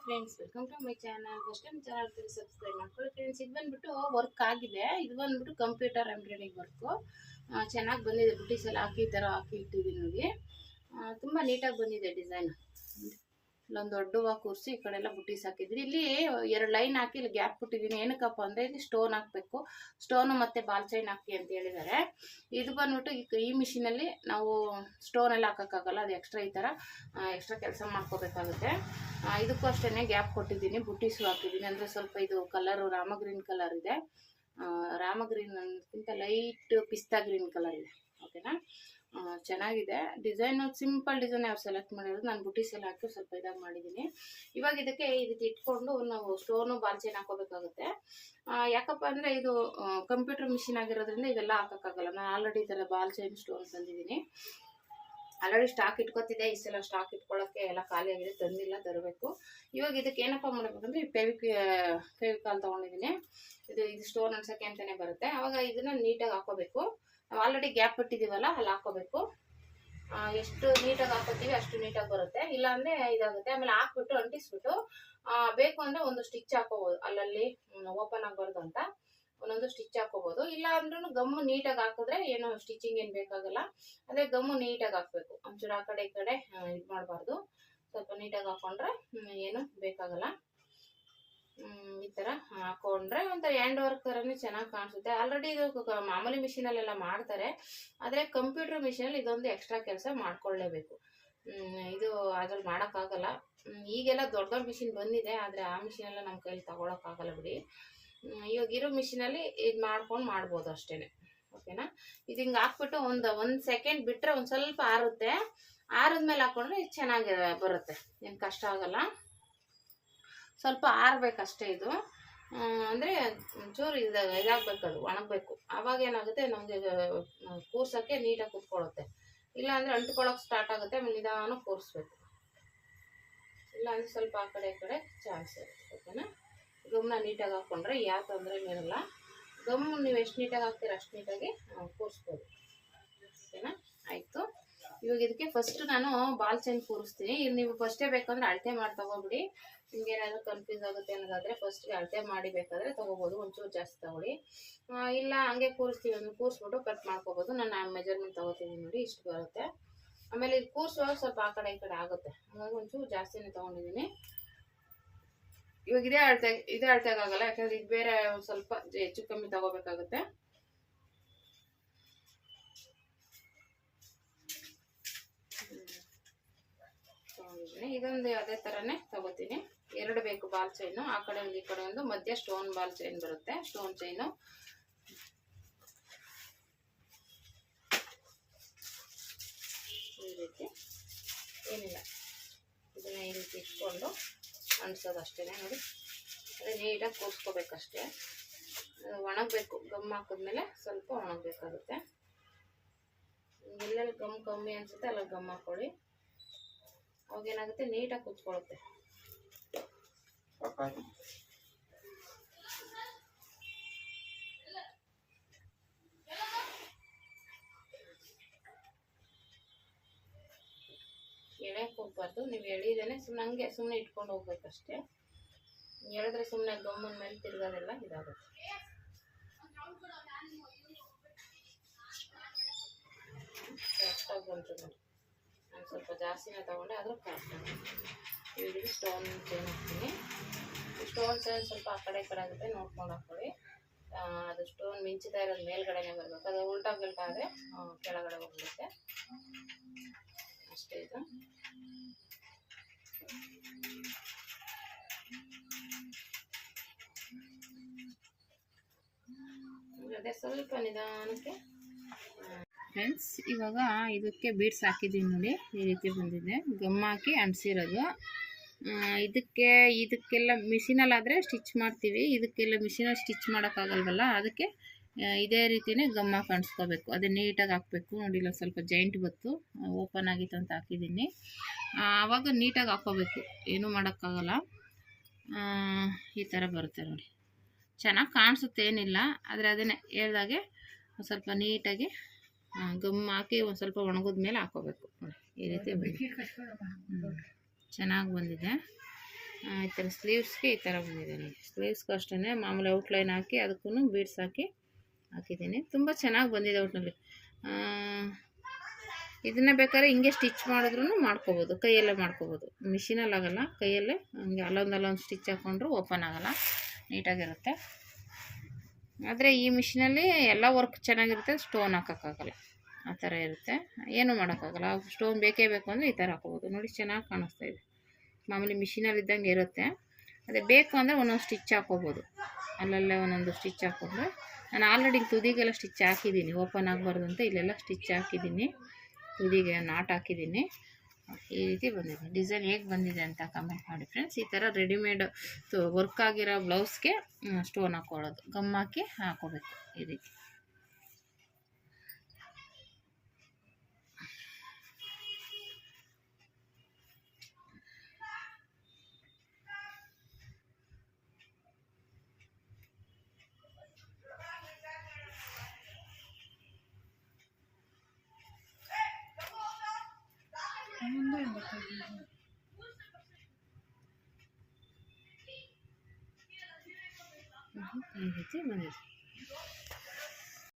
Friends, welcome to my channel. First time channel subscribe ಮಾಡ್ಕೊಳ್ಳಿ friends. ಇದು ಬಂದ್ಬಿಟ್ಟು work ಆಗಿದೆ. ಇದು ಬಂದ್ಬಿಟ್ಟು ಕಂಪ್ಯೂಟರ್ ಎಂಬ್ರಾಯ್ಡಿಂಗ್ ವರ್ಕು ಚೆನ್ನಾಗಿ ಬಂದಿದೆ. ಬುಟೀಸ್ ಎಲ್ಲ ಹಾಕಿ ಈ ಥರ ಹಾಕಿ ಇಟ್ಟಿದ್ದೀನಿ ನೋಡಿ. ತುಂಬ ನೀಟಾಗಿ ಬಂದಿದೆ ಡಿಸೈನ್. ಇಲ್ಲೊಂದು ದೊಡ್ಡ ಹೂವು ಕೂರಿಸಿ ಈ ಕಡೆ ಎಲ್ಲ ಬುಟೀಸ್ ಹಾಕಿದ್ರಿ. ಇಲ್ಲಿ 2 ಲೈನ್ ಹಾಕಿ ಇಲ್ಲಿ ಗ್ಯಾಪ್ ಕೊಟ್ಟಿದ್ದೀನಿ. ಏನಕ್ಕಪ್ಪ ಅಂದರೆ ಇದು ಸ್ಟೋನ್ ಹಾಕಬೇಕು, ಸ್ಟೋನು ಮತ್ತು ಬಾಲ್ ಚೈನ್ ಹಾಕಿ ಅಂತ ಹೇಳಿದ್ದಾರೆ. ಇದು ಬಂದ್ಬಿಟ್ಟು ಈ ಮಿಷಿನಲ್ಲಿ ನಾವು ಸ್ಟೋನ್ ಎಲ್ಲ ಹಾಕೋಕ್ಕಾಗಲ್ಲ, ಅದು ಎಕ್ಸ್ಟ್ರಾ ಈ ಥರ ಎಕ್ಸ್ಟ್ರಾ ಕೆಲಸ ಮಾಡ್ಕೋಬೇಕಾಗುತ್ತೆ. ಇದಕ್ಕೂ ಅಷ್ಟೇ ಗ್ಯಾಪ್ ಕೊಟ್ಟಿದ್ದೀನಿ, ಬುಟೀಸು ಹಾಕಿದ್ದೀನಿ. ಅಂದರೆ ಸ್ವಲ್ಪ ಇದು ಕಲರು ರಾಮ ಗ್ರೀನ್ ಕಲರ್ ಇದೆ, ರಾಮ ಗ್ರೀನ್ ಅನ್ನೋದಕ್ಕಿಂತ ಲೈಟ್ ಪಿಸ್ತಾ ಗ್ರೀನ್ ಕಲರ್ ಇದೆ. ಓಕೆನಾ, ಚೆನ್ನಾಗಿದೆ ಡಿಸೈನು. ಸಿಂಪಲ್ ಡಿಸೈನ್ ಅವ್ರು ಸೆಲೆಕ್ಟ್ ಮಾಡಿರೋದು. ನಾನು ಬುಟೀಸ್ ಎಲ್ಲ ಹಾಕಿ ಸ್ವಲ್ಪ ಇದಾಗಿ ಮಾಡಿದ್ದೀನಿ. ಇವಾಗ ಇದಕ್ಕೆ ಇಟ್ಕೊಂಡು ನಾವು ಸ್ಟೋನು ಬಾಲ್ ಚೈನ್ ಹಾಕೋಬೇಕಾಗುತ್ತೆ. ಯಾಕಪ್ಪ ಅಂದರೆ ಇದು ಕಂಪ್ಯೂಟರ್ ಮಿಷಿನ್ ಆಗಿರೋದ್ರಿಂದ ಇವೆಲ್ಲ ಹಾಕೋಕ್ಕಾಗಲ್ಲ. ನಾನು ಆಲ್ರೆಡಿ ಈ ಥರ ಬಾಲ್ ಚೈನ್ ಸ್ಟೋನ್ ತಂದಿದ್ದೀನಿ. ಆಲ್ರೆಡಿ ಸ್ಟಾಕ್ ಇಟ್ಕೊತಿದ್ದೆ. ಇಷ್ಟೆಲ್ಲ ಸ್ಟಾಕ್ ಇಟ್ಕೊಳ್ಳೋಕ್ಕೆ ಎಲ್ಲ ಖಾಲಿ ಆಗಿದೆ, ತಂದಿಲ್ಲ, ತರಬೇಕು. ಇವಾಗ ಇದಕ್ಕೆ ಏನಪ್ಪ ಮಾಡಬೇಕಂದ್ರೆ ಫೆವಿಕಾಲ್ ತೊಗೊಂಡಿದ್ದೀನಿ. ಇದು ಸ್ಟೋನ್ ಅನ್ಸೋಕ್ಕೆ ಅಂತಲೇ ಬರುತ್ತೆ. ಆವಾಗ ಇದನ್ನು ನೀಟಾಗಿ ಹಾಕೋಬೇಕು. ನಾವು ಆಲ್ರೆಡಿ ಗ್ಯಾಪ್ ಬಿಟ್ಟಿದ್ದೀವಲ್ಲ, ಅಲ್ಲಿ ಹಾಕೋಬೇಕು. ಎಷ್ಟು ನೀಟಾಗಿ ಹಾಕೋತೀವಿ ಅಷ್ಟು ನೀಟಾಗಿ ಬರುತ್ತೆ, ಇಲ್ಲಾಂದರೆ ಇದಾಗುತ್ತೆ. ಆಮೇಲೆ ಹಾಕ್ಬಿಟ್ಟು ಅಂಟಿಸ್ಬಿಟ್ಟು ಬೇಕು ಅಂದರೆ ಒಂದು ಸ್ಟಿಚ್ ಹಾಕೋಬೋದು. ಅಲ್ಲಲ್ಲಿ ಓಪನ್ ಆಗಬಾರ್ದು ಅಂತ ಒಂದೊಂದು ಸ್ಟಿಚ್ ಹಾಕೋಬೋದು. ಇಲ್ಲ ಅಂದ್ರೂ ಗಮ್ಮು ನೀಟಾಗಿ ಹಾಕಿದ್ರೆ ಏನು ಸ್ಟಿಚಿಂಗ್ ಏನು ಬೇಕಾಗಲ್ಲ. ಅಂದರೆ ಗಮ್ಮು ನೀಟಾಗಿ ಹಾಕಬೇಕು. ಒಂಚೂರು ಆ ಕಡೆ ಈ ಕಡೆ ಇದು ಮಾಡಬಾರ್ದು. ಸ್ವಲ್ಪ ನೀಟಾಗಿ ಹಾಕ್ಕೊಂಡ್ರೆ ಏನು ಬೇಕಾಗಲ್ಲ. ಈ ಥರ ಹಾಕೊಂಡ್ರೆ ಒಂಥರ ಹ್ಯಾಂಡ್ ವರ್ಕ್ ಥರನೇ ಚೆನ್ನಾಗಿ ಕಾಣಿಸುತ್ತೆ. ಆಲ್ರೆಡಿ ಇದು ಮಾಮೂಲಿ ಮಿಷಿನಲ್ಲೆಲ್ಲ ಮಾಡ್ತಾರೆ, ಆದರೆ ಕಂಪ್ಯೂಟರ್ ಮಿಷಿನಲ್ಲಿ ಇದೊಂದು ಎಕ್ಸ್ಟ್ರಾ ಕೆಲಸ ಮಾಡ್ಕೊಳ್ಳೇಬೇಕು. ಇದು ಅದ್ರಲ್ಲಿ ಮಾಡೋಕ್ಕಾಗಲ್ಲ. ಈಗೆಲ್ಲ ದೊಡ್ಡ ದೊಡ್ಡ ಮಿಷಿನ್ ಬಂದಿದೆ, ಆದರೆ ಆ ಮಿಷಿನೆಲ್ಲ ನಮ್ಮ ಕೈಲಿ ತಗೊಳಕ್ಕಾಗಲ್ಲ ಬಿಡಿ. ಇವಾಗ ಇರೋ ಮಿಷಿನಲ್ಲಿ ಇದು ಮಾಡ್ಕೊಂಡು ಮಾಡ್ಬೋದು ಅಷ್ಟೇ. ಓಕೆನಾ, ಇದು ಹಿಂಗೆ ಹಾಕ್ಬಿಟ್ಟು ಒಂದು ಸೆಕೆಂಡ್ ಬಿಟ್ಟರೆ ಒಂದು ಸ್ವಲ್ಪ ಆರುತ್ತೆ. ಆರಿದ್ಮೇಲೆ ಹಾಕ್ಕೊಂಡ್ರೆ ಇದು ಚೆನ್ನಾಗಿ ಬರುತ್ತೆ, ಏನು ಕಷ್ಟ ಆಗಲ್ಲ. ಸ್ವಲ್ಪ ಆರಬೇಕಷ್ಟೇ ಇದು. ಅಂದರೆ ಒಂಚೂರು ಇದಾಗಬೇಕು, ಅದು ಒಣಗಬೇಕು. ಆವಾಗ ಏನಾಗುತ್ತೆ, ನಮಗೆ ಕೂರ್ಸೋಕ್ಕೆ ನೀಟಾಗಿ ಕೂತ್ಕೊಳ್ಳುತ್ತೆ. ಇಲ್ಲಾಂದರೆ ಅಂಟ್ಕೊಳ್ಳೋಕೆ ಸ್ಟಾರ್ಟ್ ಆಗುತ್ತೆ. ಆಮೇಲೆ ನಿಧಾನ ಕೂರಿಸ್ಬೇಕು. ಇಲ್ಲಾಂದರೆ ಸ್ವಲ್ಪ ಆ ಕಡೆ ಈ ಕಡೆ ಚಾನ್ಸ್ ಇರುತ್ತೆ. ಓಕೆನಾ, ಗಮ್ನ ನೀಟಾಗಿ ಹಾಕ್ಕೊಂಡ್ರೆ ಯಾವ ತೊಂದರೆ ಇರಲ್ಲ. ಗಮ್ ನೀವು ಎಷ್ಟು ನೀಟಾಗಿ ಹಾಕ್ತೀರ ಅಷ್ಟು ನೀಟಾಗಿ ಕೂರಿಸ್ಬೋದು. ಓಕೆನಾ, ಆಯಿತು. ಇವಾಗ ಇದಕ್ಕೆ ಫಸ್ಟ್ ನಾನು ಬಾಲ್ ಚೈನ್ ಕೂರಿಸ್ತೀನಿ. ಇದು ನೀವು ಫಸ್ಟೇ ಬೇಕಂದ್ರೆ ಅಳತೆ ಮಾಡಿ ತಗೋಬಿಡಿ. ನಿಮ್ಗೆ ಏನಾದರೂ ಕನ್ಫ್ಯೂಸ್ ಆಗುತ್ತೆ ಅನ್ನೋದಾದರೆ ಫಸ್ಟ್ಗೆ ಅಳತೆ ಮಾಡಿ ಬೇಕಾದರೆ ತೊಗೋಬೋದು. ಒಂಚೂರು ಜಾಸ್ತಿ ತೊಗೊಳ್ಳಿ. ಇಲ್ಲ ಹಂಗೆ ಕೂರಿಸ್ತೀವಿ ಅಂದ್ರೆ ಕೂರಿಸ್ಬಿಟ್ಟು ಕಟ್ ಮಾಡ್ಕೋಬೋದು. ನಾನು ಮೆಜರ್ಮೆಂಟ್ ತೊಗೋತೀನಿ ನೋಡಿ, ಇಷ್ಟು ಬರುತ್ತೆ. ಆಮೇಲೆ ಇದು ಕೂರಿಸುವಾಗ ಸ್ವಲ್ಪ ಆ ಕಡೆ ಈ ಕಡೆ ಆಗುತ್ತೆ, ಹಾಗಾಗಿ ಒಂಚೂರು ಜಾಸ್ತಿನೇ ತೊಗೊಂಡಿದ್ದೀನಿ. ಇವಾಗ ಇದೇ ಅಳತೆಗಾಗಲ್ಲ, ಯಾಕಂದರೆ ಇದು ಬೇರೆ ಒಂದು ಸ್ವಲ್ಪ ಹೆಚ್ಚು ಕಮ್ಮಿ ತೊಗೋಬೇಕಾಗುತ್ತೆ. ಇದೊಂದು ಅದೇ ಥರನೇ ತಗೋತೀನಿ. 2 ಬೇಕು ಬಾಲ್ ಚೈನು. ಆ ಕಡೆ ಒಂದು ಈ ಕಡೆ ಒಂದು, ಮಧ್ಯ ಸ್ಟೋನ್ ಬಾಲ್ ಚೈನ್ ಬರುತ್ತೆ, ಸ್ಟೋನ್ ಚೈನು. ಈ ರೀತಿ ಏನಿಲ್ಲ, ಇದನ್ನ ಈ ರೀತಿ ಇಟ್ಕೊಂಡು ಅಂಟಿಸೋದು ಅಷ್ಟೇ ನೋಡಿ. ಅದೇ ನೀಟಾಗಿ ಕೂರಿಸ್ಕೋಬೇಕಷ್ಟೇ. ಒಣಗಬೇಕು. ಗಮ್ ಹಾಕಿದ್ಮೇಲೆ ಸ್ವಲ್ಪ ಒಣಗಬೇಕಾಗುತ್ತೆ. ಎಲ್ಲೆಲ್ಲಿ ಗಮ್ ಕಮ್ಮಿ ಅನಿಸುತ್ತೆ ಅಲ್ಲ ಗಮ್ ಹಾಕ್ಕೊಳ್ಳಿ. ಅವಾಗೇನಾಗುತ್ತೆ, ನೀಟಾಗಿ ಕೂತ್ಕೊಳ್ಳುತ್ತೆ. ಎಳೆಯಕ್ಕೆ ಹೋಗ್ಬಾರ್ದು. ನೀವು ಎಳೀದೇನೆ ಸುಮ್ಮನೆ ಇಟ್ಕೊಂಡು ಹೋಗ್ಬೇಕಷ್ಟೇ. ಎಳೆದ್ರೆ ಸುಮ್ಮನೆ ಗಮ್ಮನ ಮೇಲೆ ತಿರ್ಗೋದೆಲ್ಲ ಇದಾಗುತ್ತೆ. ಕರೆಕ್ಟಾಗಿ ಬಂತು ನೋಡಿ. ನಾನು ಸ್ವಲ್ಪ ಜಾಸ್ತಿನೇ ತೊಗೊಂಡೆ, ಆದರೂ ಕರೆಕ್ಟಾಗಿ. ಇವಾಗ ಸ್ಟೋನ್ ಚೈನ್ ಹಾಕ್ತೀನಿ. ಸ್ಟೋನ್ ಚೈನ್ ಸ್ವಲ್ಪ ಆ ಕಡೆ ಈ ಕಡೆ ಆಗುತ್ತೆ, ನೋಡ್ಕೊಂಡು ಹಾಕ್ಕೊಳ್ಳಿ. ಅದು ಸ್ಟೋನ್ ಮಿಂಚಿತಾ ಇರೋದು ಮೇಲ್ಗಡೆನೇ ಬರಬೇಕು. ಅದು ಉಲ್ಟಾ ಆದರೆ ಕೆಳಗಡೆ ಹೋಗ್ಬಿಡುತ್ತೆ ಅಷ್ಟೇ. ಇದು ಅದೇ ಸ್ವಲ್ಪ ನಿಧಾನಕ್ಕೆ. ಫ್ರೆಂಡ್ಸ್, ಇವಾಗ ಇದಕ್ಕೆ ಬೀಡ್ಸ್ ಹಾಕಿದ್ದೀನಿ ನೋಡಿ, ಈ ರೀತಿ ಬಂದಿದೆ. ಗಮ್ ಹಾಕಿ ಅಂಟಿಸಿರೋದು. ಇದಕ್ಕೆಲ್ಲ ಮಿಷಿನಲ್ಲಾದರೆ ಸ್ಟಿಚ್ ಮಾಡ್ತೀವಿ, ಇದಕ್ಕೆಲ್ಲ ಮಿಷಿನಲ್ಲಿ ಸ್ಟಿಚ್ ಮಾಡೋಕ್ಕಾಗಲ್ವಲ್ಲ, ಅದಕ್ಕೆ ಇದೇ ರೀತಿಯೇ ಗಮ್ ಹಾಕಿ ಅಂಟಿಸ್ಕೋಬೇಕು. ಅದೇ ನೀಟಾಗಿ ಹಾಕಬೇಕು ನೋಡಿ. ಇಲ್ಲ ಸ್ವಲ್ಪ ಜಾಯಿಂಟ್ ಬತ್ತು, ಓಪನ್ ಆಗಿತ್ತು ಅಂತ ಹಾಕಿದ್ದೀನಿ. ಆವಾಗ ನೀಟಾಗಿ ಹಾಕ್ಕೋಬೇಕು, ಏನೂ ಮಾಡೋಕ್ಕಾಗಲ್ಲ. ಈ ಥರ ಬರುತ್ತೆ ನೋಡಿ, ಚೆನ್ನಾಗಿ ಕಾಣಿಸುತ್ತೆ, ಏನಿಲ್ಲ. ಆದರೆ ಅದನ್ನೇ ಹೇಳ್ದಾಗೆ ಸ್ವಲ್ಪ ನೀಟಾಗಿ ಗಮ್ ಹಾಕಿ ಒಂದು ಸ್ವಲ್ಪ ಒಣಗಿದ್ಮೇಲೆ ಹಾಕೋಬೇಕು ನೋಡಿ. ಈ ರೀತಿ ಚೆನ್ನಾಗಿ ಬಂದಿದೆ. ಈ ಥರ ಸ್ಲೀವ್ಸ್ಗೆ ಈ ಥರ ಬಂದಿದೆ ನೋಡಿ. ಸ್ಲೀವ್ಸ್ಗೂ ಅಷ್ಟೇ ಮಾಮೂಲಿ ಔಟ್ಲೈನ್ ಹಾಕಿ ಅದಕ್ಕೂ ಬೀಡ್ಸ್ ಹಾಕಿದ್ದೀನಿ. ತುಂಬ ಚೆನ್ನಾಗಿ ಬಂದಿದೆ ಒಟ್ಟಿನಲ್ಲಿ. ಇದನ್ನು ಬೇಕಾದ್ರೆ ಹಿಂಗೆ ಸ್ಟಿಚ್ ಮಾಡಿದ್ರೂ ಮಾಡ್ಕೋಬೋದು, ಕೈಯಲ್ಲೇ ಮಾಡ್ಕೋಬೋದು. ಮಿಷಿನಲ್ಲಿ ಆಗೋಲ್ಲ, ಕೈಯಲ್ಲೇ ಹಂಗೆ ಅಲ್ಲೊಂದು ಸ್ಟಿಚ್ ಹಾಕ್ಕೊಂಡ್ರು ಓಪನ್ ಆಗೋಲ್ಲ, ನೀಟಾಗಿರುತ್ತೆ. ಆದರೆ ಈ ಮಿಷಿನಲ್ಲಿ ಎಲ್ಲ ವರ್ಕ್ ಚೆನ್ನಾಗಿರುತ್ತೆ, ಸ್ಟೋನ್ ಹಾಕೋಕ್ಕಾಗಲ್ಲ, ಆ ಥರ ಇರುತ್ತೆ. ಏನೂ ಮಾಡೋಕ್ಕಾಗಲ್ಲ. ಸ್ಟೋನ್ ಬೇಕೇ ಬೇಕು ಅಂದರೆ ಈ ಥರ ಹಾಕೋಬೋದು. ನೋಡಿ ಚೆನ್ನಾಗಿ ಕಾಣಿಸ್ತಾ ಇದೆ. ಮಾಮೂಲಿ ಮಿಷಿನಲ್ಲಿ ಇದ್ದಂಗೆ ಇರುತ್ತೆ. ಅದೇ ಬೇಕು ಅಂದರೆ ಒಂದೊಂದು ಸ್ಟಿಚ್ ಹಾಕ್ಕೋಬೋದು, ಅಲ್ಲಲ್ಲೇ ಒಂದೊಂದು ಸ್ಟಿಚ್ ಹಾಕ್ಕೊಂಡ್ರೆ. ನಾನು ಆಲ್ರೆಡಿ ತುದಿಗೆಲ್ಲ ಸ್ಟಿಚ್ ಹಾಕಿದ್ದೀನಿ, ಓಪನ್ ಆಗಬಾರ್ದು ಅಂತ ಇಲ್ಲೆಲ್ಲ ಸ್ಟಿಚ್ ಹಾಕಿದ್ದೀನಿ, ತುದಿಗೆ ನಾಟ್ ಹಾಕಿದ್ದೀನಿ. ಈ ರೀತಿ ಬಂದಿದೆ. ಡಿಸೈನ್ ಹೇಗೆ ಬಂದಿದೆ ಅಂತ ಕಮೆಂಟ್ ಮಾಡಿ ಫ್ರೆಂಡ್ಸ್. ಈ ಥರ ರೆಡಿಮೇಡ್ ವರ್ಕ್ ಆಗಿರೋ ಬ್ಲೌಸ್ಗೆ ಸ್ಟೋನ್ ಹಾಕ್ಕೊಳ್ಳೋದು, ಗಮ್ ಹಾಕಿ ಹಾಕೋಬೇಕು ಈ ರೀತಿ. ಈ ರೀತಿ ಬಂದಿದೆ.